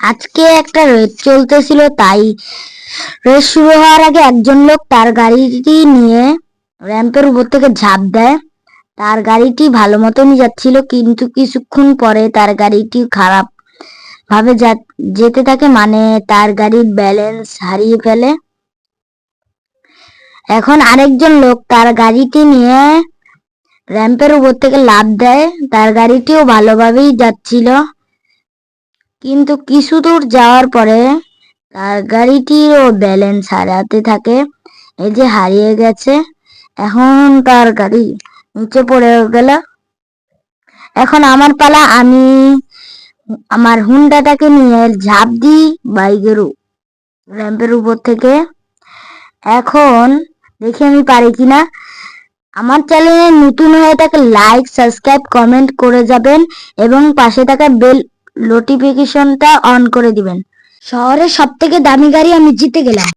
আজকে একটা রেস চলতেছিল, তাই রেস শুরু হওয়ার আগে একজন লোক তার গাড়িটি নিয়ে র্যাম্পের উপর থেকে ঝাঁপ দেয়। তার গাড়িটি ভালো মতনই যাচ্ছিল, কিন্তু কিছুক্ষণ পরে তার গাড়িটি খারাপ ভাবে যেতে থাকে, মানে তার গাড়ির ব্যালেন্স হারিয়ে ফেলে। এখন আরেকজন লোক তার গাড়িটি নিয়ে র্যাম্পের উপর থেকে লাফ দেয়। তার গাড়িটিও ভালোভাবেই যাচ্ছিল, কিন্তু কিছু দূর যাওয়ার পরে তার গাড়িটিও ব্যালেন্স হারাতে থাকে। এই যে হারিয়ে গেছে, এখন তার গাড়ি নিচে পড়ে গেল। এখন আমার পালা, আমি আমার হুন্ডাটাকে নিয়ে ঝাঁপ দিই বাইকের র্যাম্পের উপর থেকে। এখন দেখি আমি পারি কিনা। আমার চ্যানেলে নতুন হয়ে থাকলে লাইক, সাবস্ক্রাইব, কমেন্ট করে যাবেন এবং পাশে থাকা বেল নোটিফিকেশনটা অন করে দিবেন। শহরের সব থেকে দামি গাড়ি আমি জিতে গেলাম।